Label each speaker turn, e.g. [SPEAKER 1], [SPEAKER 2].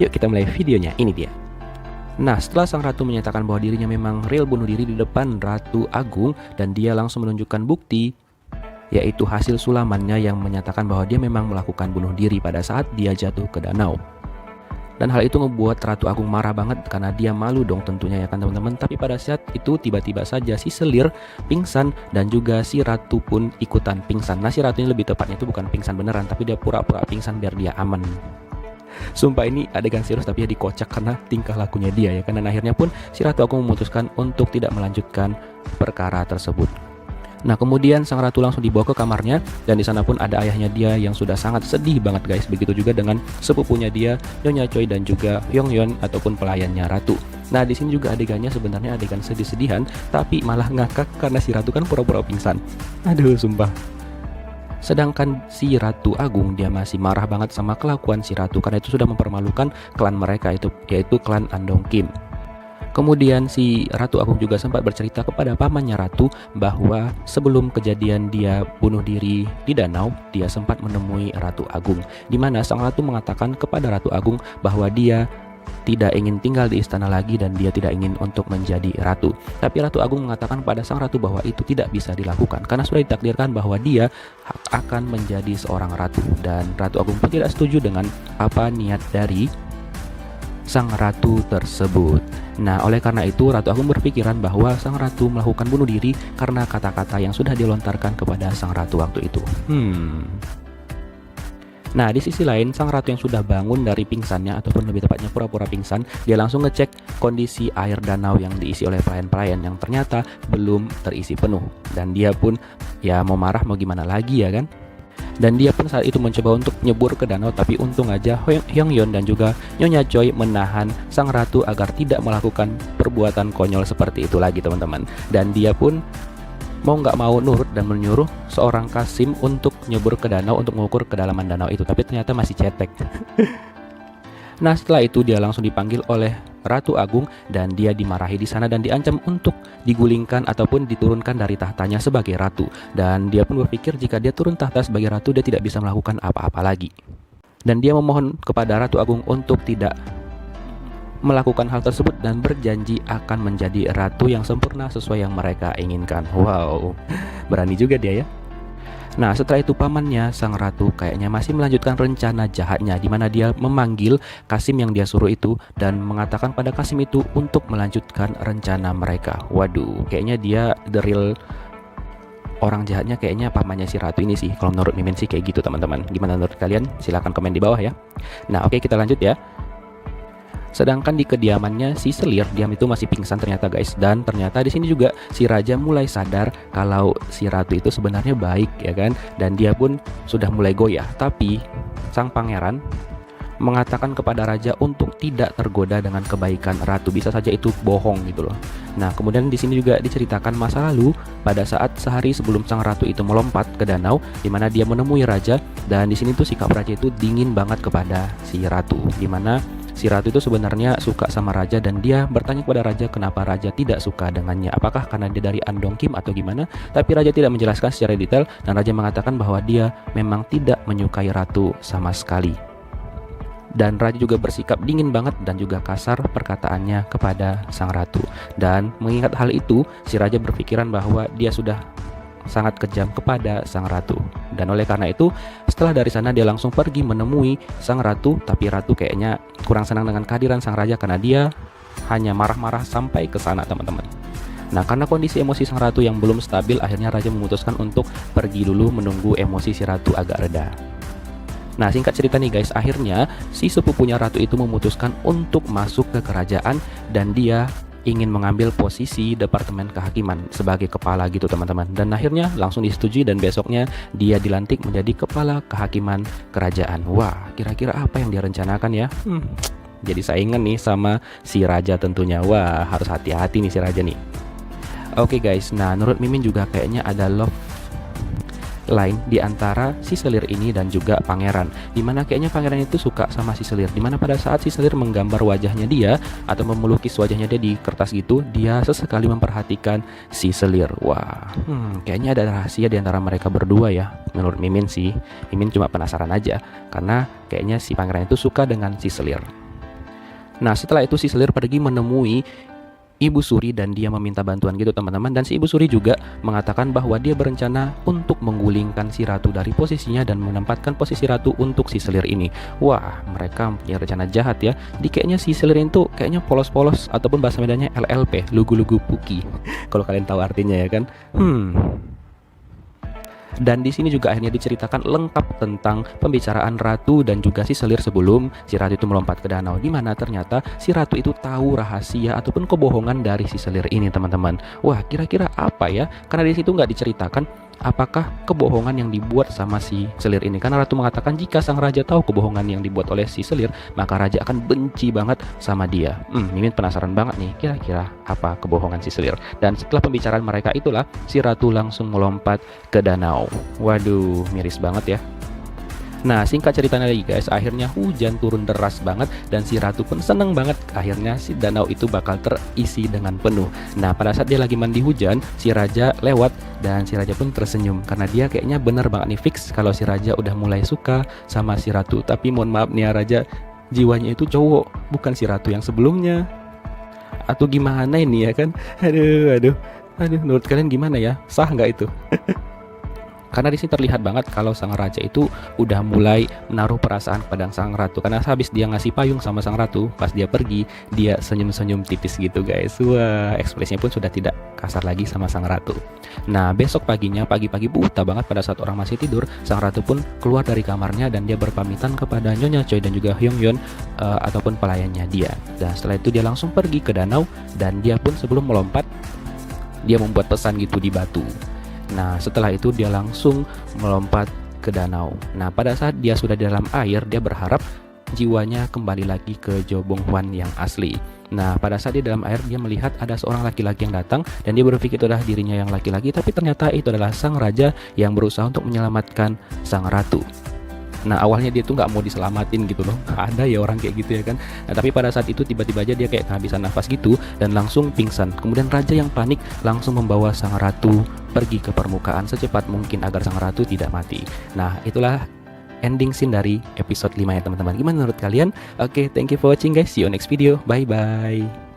[SPEAKER 1] Yuk kita mulai videonya, ini dia. Nah, setelah sang ratu menyatakan bahwa dirinya memang real bunuh diri di depan Ratu Agung, dan dia langsung menunjukkan bukti, yaitu hasil sulamannya yang menyatakan bahwa dia memang melakukan bunuh diri pada saat dia jatuh ke danau. Dan hal itu ngebuat Ratu Agung marah banget karena dia malu dong tentunya ya kan teman-teman. Tapi pada saat itu tiba-tiba saja si Selir pingsan dan juga si Ratu pun ikutan pingsan. Nah, si Ratu ini lebih tepatnya itu bukan pingsan beneran, tapi dia pura-pura pingsan biar dia aman. Sumpah ini adegan serius tapi ya dikocak karena tingkah lakunya dia ya kan. Dan akhirnya pun si Ratu Agung memutuskan untuk tidak melanjutkan perkara tersebut. Nah, kemudian sang ratu langsung dibawa ke kamarnya, dan di sana pun ada ayahnya dia yang sudah sangat sedih banget guys. Begitu juga dengan sepupunya dia, Nyonya Choi, dan juga Yongyeon ataupun pelayannya ratu. Nah, di sini juga adegannya sebenarnya adegan sedih-sedihan, tapi malah ngakak karena si ratu kan pura-pura pingsan. Aduh, sumpah. Sedangkan si Ratu Agung dia masih marah banget sama kelakuan si ratu karena itu sudah mempermalukan klan mereka yaitu klan Andong Kim. Kemudian si Ratu Agung juga sempat bercerita kepada pamannya Ratu bahwa sebelum kejadian dia bunuh diri di danau, dia sempat menemui Ratu Agung, di mana sang ratu mengatakan kepada Ratu Agung bahwa dia tidak ingin tinggal di istana lagi dan dia tidak ingin untuk menjadi ratu. Tapi Ratu Agung mengatakan pada sang ratu bahwa itu tidak bisa dilakukan karena sudah ditakdirkan bahwa dia akan menjadi seorang ratu, dan Ratu Agung pun tidak setuju dengan apa niat dari sang ratu tersebut. Nah, oleh karena itu Ratu Agung berpikiran bahwa sang ratu melakukan bunuh diri karena kata-kata yang sudah dilontarkan kepada sang ratu waktu itu. Nah, di sisi lain sang ratu yang sudah bangun dari pingsannya ataupun lebih tepatnya pura-pura pingsan, dia langsung ngecek kondisi air danau yang diisi oleh pelayan-pelayan yang ternyata belum terisi penuh. Dan dia pun ya mau marah mau gimana lagi ya kan? Dan dia pun saat itu mencoba untuk nyebur ke danau, tapi untung aja Yongyeon dan juga Nyonya Choi menahan sang ratu agar tidak melakukan perbuatan konyol seperti itu lagi teman-teman. Dan dia pun mau nggak mau nurut dan menyuruh seorang Kasim untuk nyebur ke danau untuk mengukur kedalaman danau itu, tapi ternyata masih cetek. Nah, setelah itu dia langsung dipanggil oleh Ratu Agung dan dia dimarahi di sana dan diancam untuk digulingkan ataupun diturunkan dari tahtanya sebagai ratu. Dan dia pun berpikir jika dia turun tahta sebagai ratu dia tidak bisa melakukan apa-apa lagi. Dan dia memohon kepada Ratu Agung untuk tidak melakukan hal tersebut dan berjanji akan menjadi ratu yang sempurna sesuai yang mereka inginkan. Wow, berani juga dia ya. Nah, setelah itu pamannya sang ratu kayaknya masih melanjutkan rencana jahatnya, di mana dia memanggil Kasim yang dia suruh itu dan mengatakan pada Kasim itu untuk melanjutkan rencana mereka. Waduh, kayaknya dia the real orang jahatnya kayaknya pamannya si ratu ini sih. Kalau menurut Mimin sih kayak gitu teman-teman. Gimana menurut kalian? Silahkan komen di bawah ya. Nah, oke, kita lanjut ya. Sedangkan di kediamannya si Selir, diam itu masih pingsan ternyata guys. Dan ternyata di sini juga si raja mulai sadar kalau si ratu itu sebenarnya baik ya kan. Dan dia pun sudah mulai goyah. Tapi sang pangeran mengatakan kepada raja untuk tidak tergoda dengan kebaikan ratu. Bisa saja itu bohong gitu loh. Nah, kemudian di sini juga diceritakan masa lalu pada saat sehari sebelum sang ratu itu melompat ke danau, di mana dia menemui raja. Dan di sini tuh sikap raja itu dingin banget kepada si ratu, di mana si ratu itu sebenarnya suka sama raja dan dia bertanya kepada raja kenapa raja tidak suka dengannya. Apakah karena dia dari Andong Kim atau gimana? Tapi raja tidak menjelaskan secara detail dan raja mengatakan bahwa dia memang tidak menyukai ratu sama sekali. Dan raja juga bersikap dingin banget dan juga kasar perkataannya kepada sang ratu. Dan mengingat hal itu, si raja berpikiran bahwa dia sudah sangat kejam kepada sang ratu. Dan oleh karena itu setelah dari sana dia langsung pergi menemui sang ratu. Tapi ratu kayaknya kurang senang dengan kehadiran sang raja karena dia hanya marah-marah sampai ke sana teman-teman. Nah, karena kondisi emosi sang ratu yang belum stabil, akhirnya raja memutuskan untuk pergi dulu menunggu emosi si ratu agak reda. Nah, singkat cerita nih guys, akhirnya si sepupunya ratu itu memutuskan untuk masuk ke kerajaan dan dia ingin mengambil posisi Departemen Kehakiman sebagai kepala gitu teman-teman. Dan akhirnya langsung disetujui dan besoknya dia dilantik menjadi kepala kehakiman kerajaan. Wah, kira-kira apa yang dia rencanakan ya? Jadi saingan nih sama si raja tentunya. Wah, harus hati-hati nih si raja nih. Oke guys, nah menurut Mimin juga kayaknya ada love line di antara si Selir ini dan juga pangeran, dimana kayaknya pangeran itu suka sama si Selir, dimana pada saat si Selir menggambar wajahnya dia atau melukis wajahnya dia di kertas gitu, dia sesekali memperhatikan si Selir. Wah, kayaknya ada rahasia di antara mereka berdua ya. Menurut Mimin sih, Mimin cuma penasaran aja karena kayaknya si pangeran itu suka dengan si Selir. Nah, setelah itu si Selir pergi menemui Ibu Suri dan dia meminta bantuan gitu teman-teman. Dan si Ibu Suri juga mengatakan bahwa dia berencana untuk menggulingkan si Ratu dari posisinya dan menempatkan posisi Ratu untuk si Selir ini. Wah, mereka punya rencana jahat ya. Di kayaknya si Selir itu kayaknya polos-polos ataupun bahasa Medannya LLP, lugu-lugu puki. Kalau kalian tahu artinya ya kan. Dan di sini juga akhirnya diceritakan lengkap tentang pembicaraan Ratu dan juga si Selir sebelum si Ratu itu melompat ke danau. Di mana ternyata si Ratu itu tahu rahasia ataupun kebohongan dari si Selir ini, teman-teman. Wah, kira-kira apa ya? Karena di situ nggak diceritakan apakah kebohongan yang dibuat sama si Selir ini. Karena Ratu mengatakan jika sang raja tahu kebohongan yang dibuat oleh si Selir, maka raja akan benci banget sama dia. Mimin penasaran banget nih, kira-kira apa kebohongan si Selir. Dan setelah pembicaraan mereka itulah, si Ratu langsung melompat ke danau. Waduh, miris banget ya. Nah, singkat ceritanya lagi guys, akhirnya hujan turun deras banget dan si Ratu pun seneng banget. Akhirnya si danau itu bakal terisi dengan penuh. Nah, pada saat dia lagi mandi hujan, si raja lewat dan si raja pun tersenyum karena dia kayaknya bener banget nih fix kalau si raja udah mulai suka sama si Ratu. Tapi mohon maaf nih ya, raja jiwanya itu cowok, bukan si Ratu yang sebelumnya. Atau gimana ini ya kan? Aduh, menurut kalian gimana ya? Sah nggak itu? Karena di sini terlihat banget kalau sang raja itu udah mulai menaruh perasaan pada sang ratu. Karena habis dia ngasih payung sama sang ratu, pas dia pergi, dia senyum-senyum tipis gitu guys. Wah, ekspresinya pun sudah tidak kasar lagi sama sang ratu. Nah, besok paginya, pagi-pagi buta banget pada saat orang masih tidur, sang ratu pun keluar dari kamarnya dan dia berpamitan kepada Nyonya Choi dan juga Hyung Yeon ataupun pelayannya dia. Dan setelah itu dia langsung pergi ke danau dan dia pun sebelum melompat, dia membuat pesan gitu di batu. Nah, setelah itu dia langsung melompat ke danau. Nah, pada saat dia sudah di dalam air, dia berharap jiwanya kembali lagi ke Jo Bong Hwan yang asli. Nah, pada saat di dalam air, dia melihat ada seorang laki-laki yang datang dan dia berpikir itu adalah dirinya yang laki-laki, tapi ternyata itu adalah sang raja yang berusaha untuk menyelamatkan sang ratu. Nah, awalnya dia tuh nggak mau diselamatin gitu loh. Ada ya orang kayak gitu ya kan. Nah, tapi pada saat itu tiba-tiba aja dia kayak kehabisan nafas gitu dan langsung pingsan. Kemudian raja yang panik langsung membawa sang ratu pergi ke permukaan secepat mungkin agar sang ratu tidak mati. Nah, itulah ending scene dari episode 5 ya teman-teman. Gimana menurut kalian? Oke, thank you for watching guys. See you next video. Bye bye.